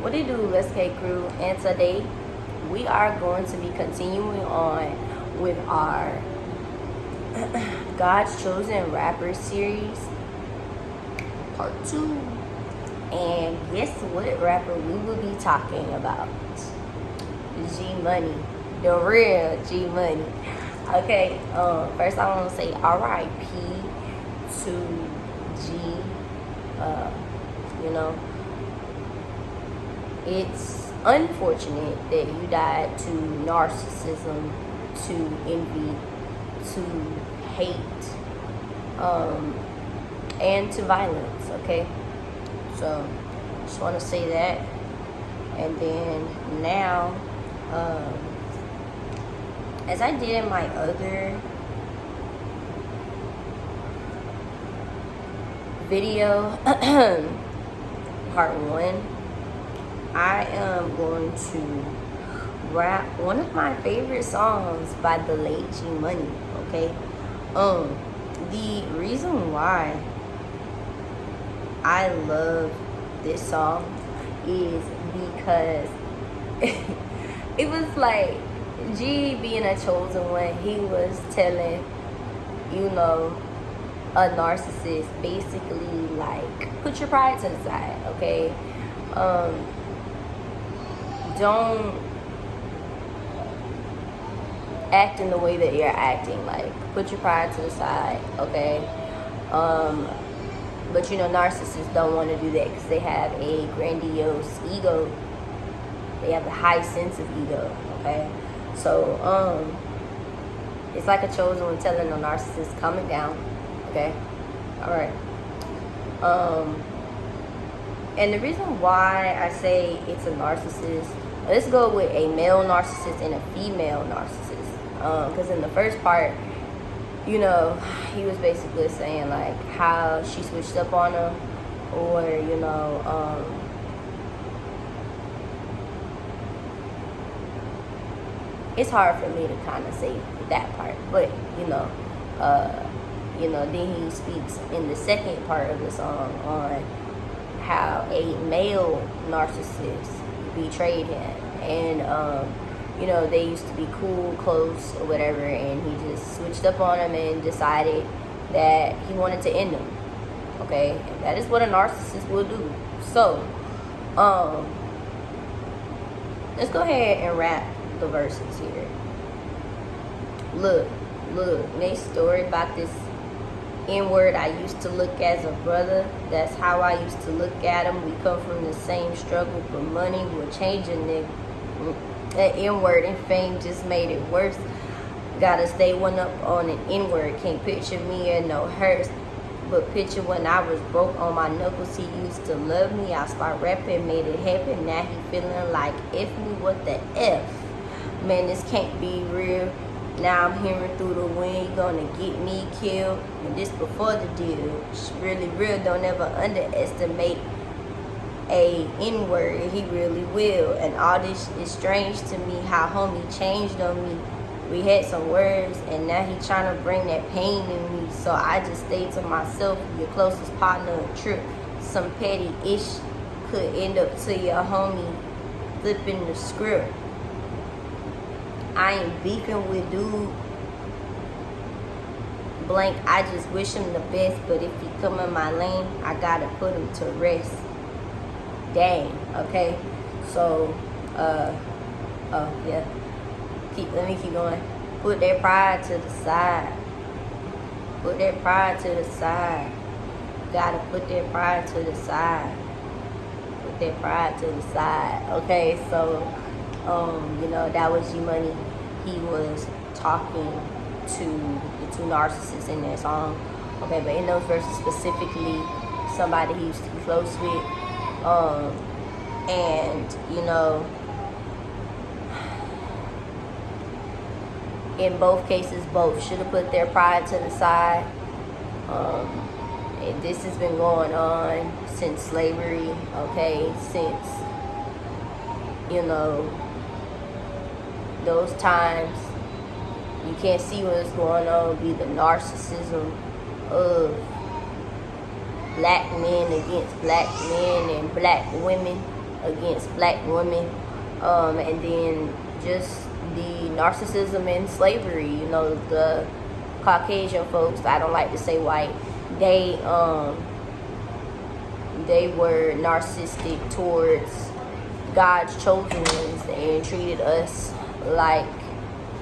What it do, Let's K Crew? And today we are going to be continuing on with our God's Chosen Rappers series, part 2. And guess what rapper we will be talking about? G-Money, the real G-Money. Okay, first I want to say R.I.P. to G. It's unfortunate that you died to narcissism, to envy, to hate, and to violence, okay? So, just want to say that. And then now, as I did in my other video, part 1, I am going to rap one of my favorite songs by the late G-Money, okay? The reason why I love this song is because it was like G being a chosen one. He was telling, a narcissist basically like, put your pride to the side, okay? Don't act in the way that you're acting. Like, put your pride to the side, okay? But narcissists don't want to do that because they have a grandiose ego. They have a high sense of ego, okay? So, it's like a chosen one telling a narcissist, calm it down, okay? All right. And the reason why I say it's a narcissist, let's go with a male narcissist and a female narcissist. Because in the first part, he was basically saying like how she switched up on him, or it's hard for me to kind of say that part, but then he speaks in the second part of the song on how a male narcissist betrayed him, and they used to be cool, close, or whatever, and he just switched up on him and decided that he wanted to end him. Okay, and that is what a narcissist will do. So, let's go ahead and rap the verses here. Look, next story about this N-word I used to look as a brother. That's how I used to look at him. We come from the same struggle for money. We'll change a nigga. That N-word and fame just made it worse. Gotta stay one up on an N-word. Can't picture me in no hearse, but picture when I was broke on my knuckles. He used to love me. I start rapping, made it happen. Now he feeling like F me, what the F? Man, this can't be real. Now I'm hearing through the wind, you gonna get me killed. And this before the deal. It's really real, don't ever underestimate a N-word, he really will. And all this is strange to me, how homie changed on me. We had some words, and now he trying to bring that pain in me. So I just stay to myself, your closest partner, a trip. Some petty ish could end up to your homie flipping the script. I ain't beefing with dude blank, I just wish him the best, but if he come in my lane, I gotta put him to rest. Dang, okay? So, yeah. Let me keep going. Put that pride to the side. Put that pride to the side. Gotta put that pride to the side. Put that pride to the side. Okay, so, that was G-Money. He was talking to the two narcissists in that song. Okay, but in those verses specifically, somebody he used to be close with. In both cases, both should have put their pride to the side. And this has been going on since slavery, okay, since, those times. You can't see what's going on, be the narcissism of black men against black men and black women against black women, and then just the narcissism and slavery. You know, the Caucasian folks, I don't like to say white, they were narcissistic towards God's chosen ones and treated us like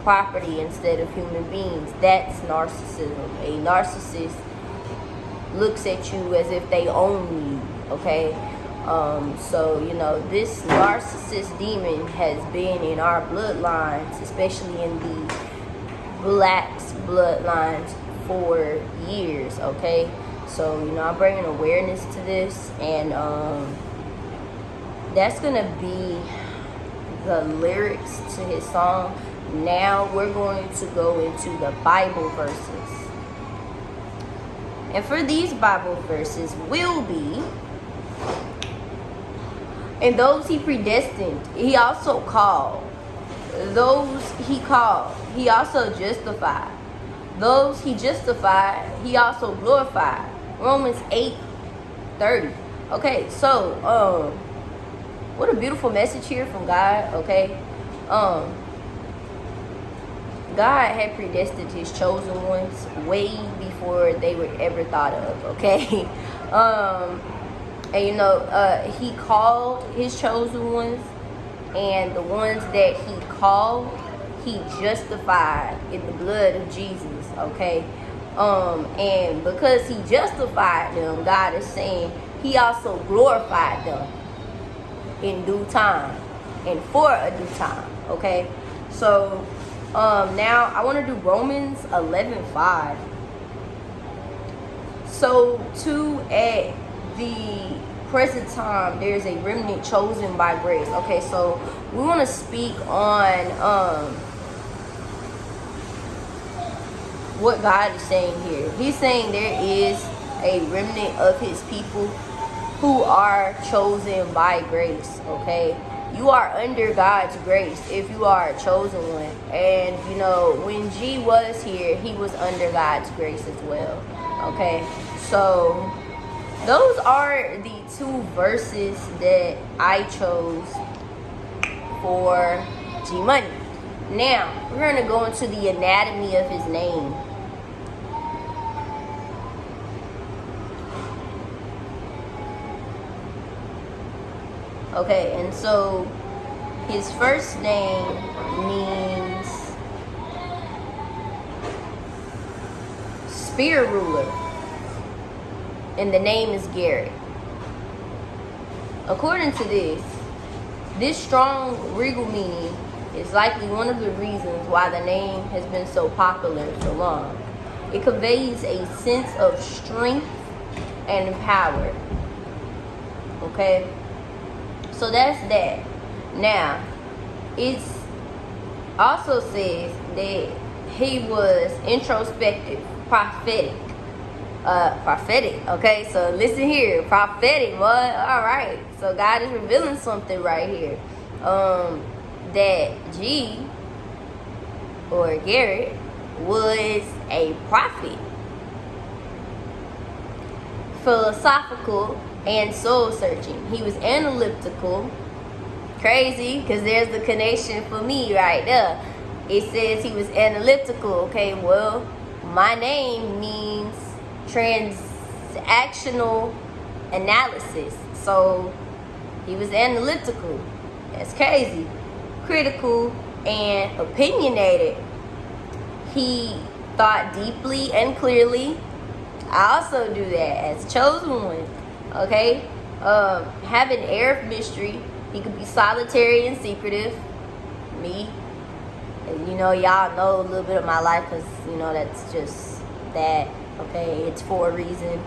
property instead of human beings. That's narcissism. A narcissist looks at you as if they own you, okay? So, you know, this narcissist demon has been in our bloodlines, especially in the blacks' bloodlines, for years, okay? So, you know, I'm bringing awareness to this, and that's gonna be the lyrics to his song. Now we're going to go into the Bible verses. And for these Bible verses will be, and those he predestined, he also called. Those he called, he also justified. Those he justified, he also glorified. Romans 8:30. Okay, so what a beautiful message here from God, okay? God had predestined his chosen ones way before they were ever thought of, okay? And you know, he called his chosen ones, and the ones that he called, he justified in the blood of Jesus, okay? And because he justified them, God is saying he also glorified them in due time and for a due time, okay? So now I want to do Romans 11:5. So to at the present time there's a remnant chosen by grace. Okay, so we want to speak on what God is saying here. He's saying there is a remnant of his people who are chosen by grace, okay? You are under God's grace if you are a chosen one. And, you know, when G was here, he was under God's grace as well, okay? So those are the two verses that I chose for G-Money. Now, we're going to go into the anatomy of his name. Okay, and so his first name means spirit ruler, and the name is Garrett. According to this strong regal meaning is likely one of the reasons why the name has been so popular so long. It conveys a sense of strength and power. Okay? So that's that. Now, it also says that he was introspective, prophetic. Okay, so listen here, prophetic, boy. Alright. So God is revealing something right here. That G or Garrett was a prophet. Philosophical and soul searching. He was analytical. Crazy, because there's the connection for me right there. It says he was analytical. Okay, well, my name means transactional analysis. So he was analytical. That's crazy. Critical and opinionated. He thought deeply and clearly. I also do that as a chosen one. Okay, have an air of mystery. He could be solitary and secretive. Me, and you know, y'all know a little bit of my life, because you know that's just that. Okay, it's for a reason.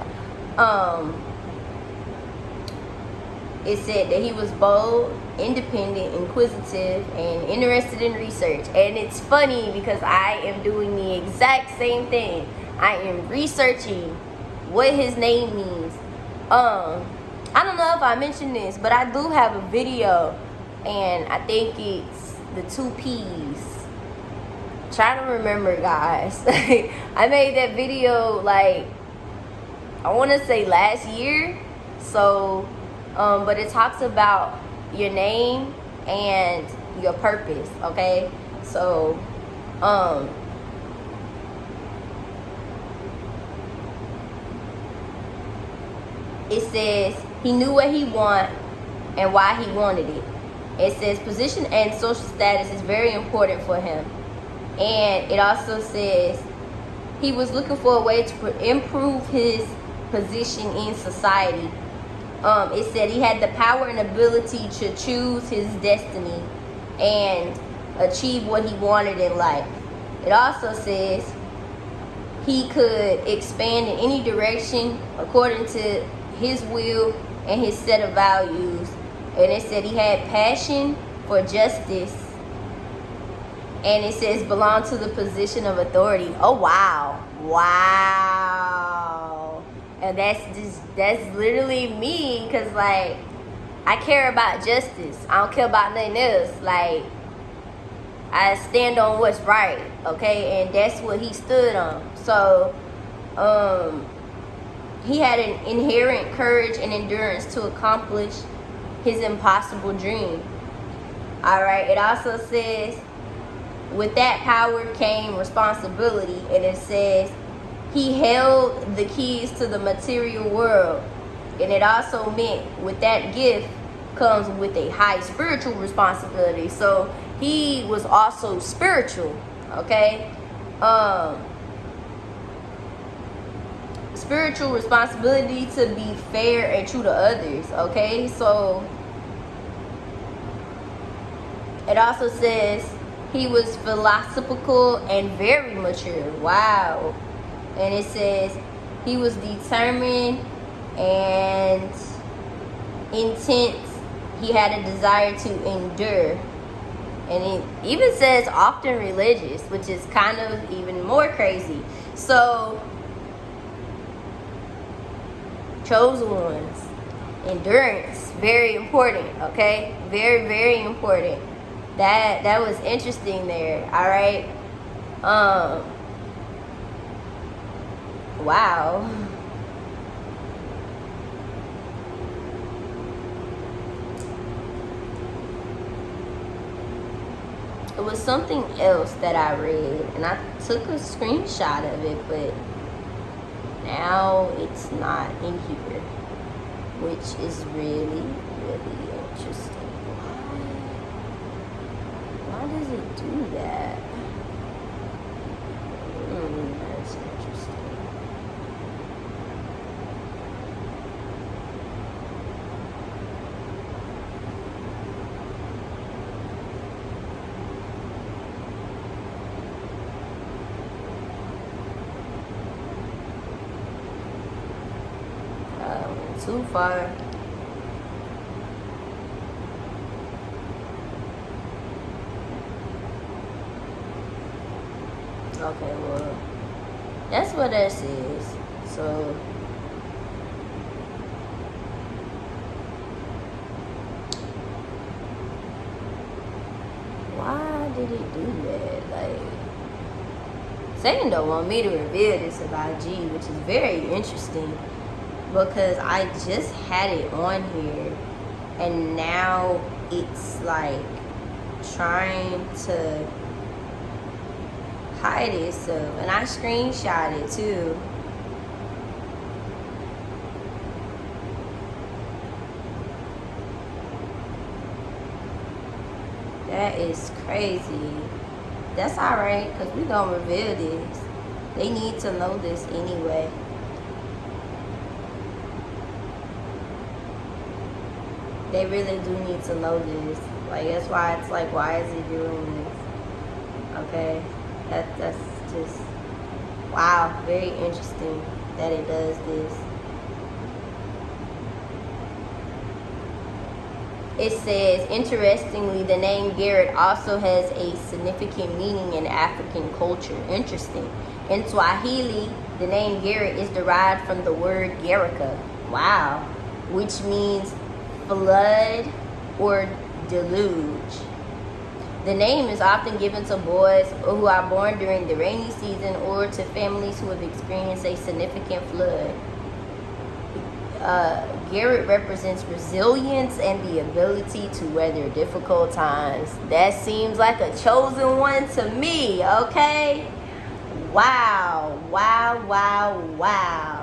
It said that he was bold, independent, inquisitive, and interested in research. And it's funny because I am doing the exact same thing. I am researching what his name means. I don't know if I mentioned this, but I do have a video, and I think it's the 2 P's. Trying to remember, guys. I made that video like, I want to say last year. So but it talks about, your name and your purpose, okay? So, it says he knew what he wanted and why he wanted it. It says position and social status is very important for him. And it also says he was looking for a way to improve his position in society. It said he had the power and ability to choose his destiny and achieve what he wanted in life. It also says he could expand in any direction according to his will and his set of values. And it said he had passion for justice. And it says belong to the position of authority. Oh, wow. Wow. And that's literally me, because like I care about justice. I don't care about nothing else. Like, I stand on what's right, okay? And that's what he stood on. So he had an inherent courage and endurance to accomplish his impossible dream. All right. It also says with that power came responsibility, and it says he held the keys to the material world. And it also meant with that gift comes with a high spiritual responsibility. So he was also spiritual, okay? Spiritual responsibility to be fair and true to others, okay? So it also says he was philosophical and very mature. Wow. And it says he was determined and intense. He had a desire to endure. And it even says often religious, which is kind of even more crazy. So, chosen ones. Endurance. Very important, okay? Very, very important. That was interesting there, all right? Wow. It was something else that I read, and I took a screenshot of it, but now it's not in here, which is really, really interesting. Why does it do that? That's interesting. Too far. Okay, well, that's what this is. So, why did it do that? Like, Satan don't want me to reveal this about G, which is very interesting, because I just had it on here and now it's like trying to hide itself, and I screenshot it too. That is crazy. That's alright, because we gonna reveal this. They need to know this anyway. They really do need to know this. Like, that's why it's like, why is he doing this? Okay, that's just, wow, very interesting that it does this. It says, interestingly, the name Garrett also has a significant meaning in African culture. Interesting. In Swahili, the name Garrett is derived from the word Garika. Wow. Which means flood or deluge. The name is often given to boys who are born during the rainy season or to families who have experienced a significant flood. Garrett represents resilience and the ability to weather difficult times. That seems like a chosen one to me, okay? Wow, wow, wow, wow.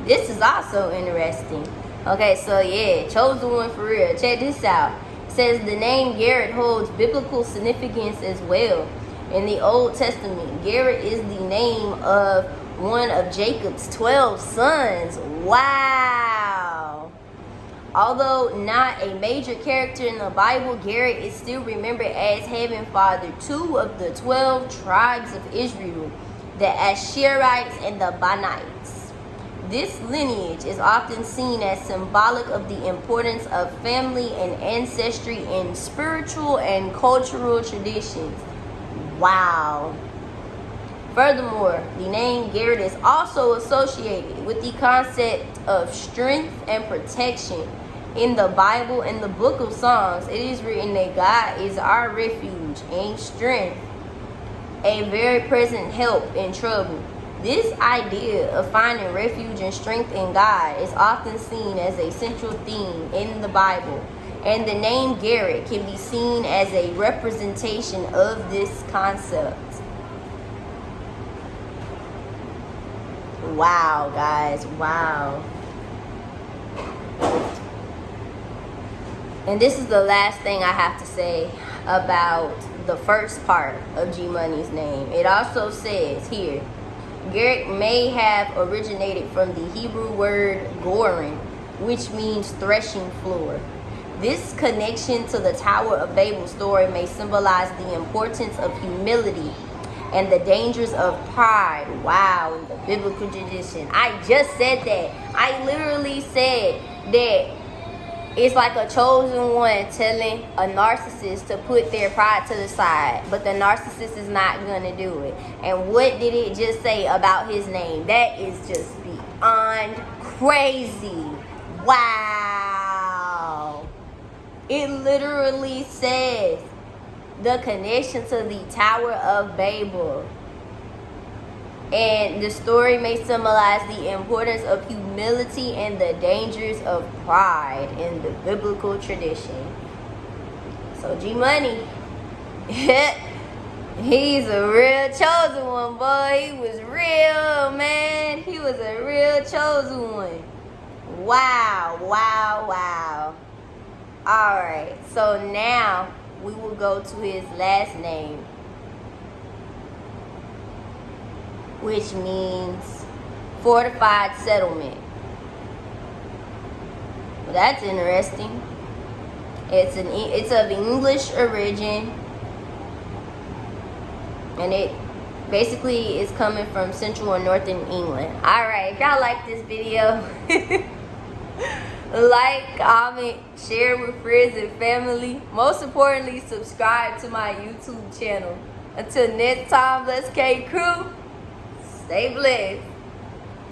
This is also interesting. Okay, so yeah, chosen one for real. Check this out. It says the name Garrett holds biblical significance as well. In the Old Testament, Garrett is the name of one of Jacob's 12 sons. Wow. Although not a major character in the Bible, Garrett is still remembered as having fathered 2 of the 12 tribes of Israel, the Asherites and the Banites. This lineage is often seen as symbolic of the importance of family and ancestry in spiritual and cultural traditions. Wow. Furthermore, the name Garrett is also associated with the concept of strength and protection. In the Bible and the book of Psalms, it is written that God is our refuge and strength, a very present help in trouble. This idea of finding refuge and strength in God is often seen as a central theme in the Bible, and the name Garrett can be seen as a representation of this concept. Wow, guys, wow. And this is the last thing I have to say about the first part of G-Money's name. It also says here, Garrett may have originated from the Hebrew word goren, which means threshing floor. This connection to the Tower of Babel story may symbolize the importance of humility and the dangers of pride. Wow, in the biblical tradition. I just said that. I literally said that it's like a chosen one telling a narcissist to put their pride to the side, but the narcissist is not going to do it. And what did it just say about his name? That is just beyond crazy. Wow. It literally says the connection to the Tower of Babel. And the story may symbolize the importance of humility and the dangers of pride in the biblical tradition. So G-Money, he's a real chosen one, boy. He was real, man. He was a real chosen one. Wow, wow, wow. All right, so now we will go to his last name, which means fortified settlement. Well, that's interesting. It's of English origin, and it basically is coming from Central and Northern England. Alright, if y'all like this video, like, comment, share with friends and family. Most importantly, subscribe to my YouTube channel. Until next time, let's K Crew. Stay blessed.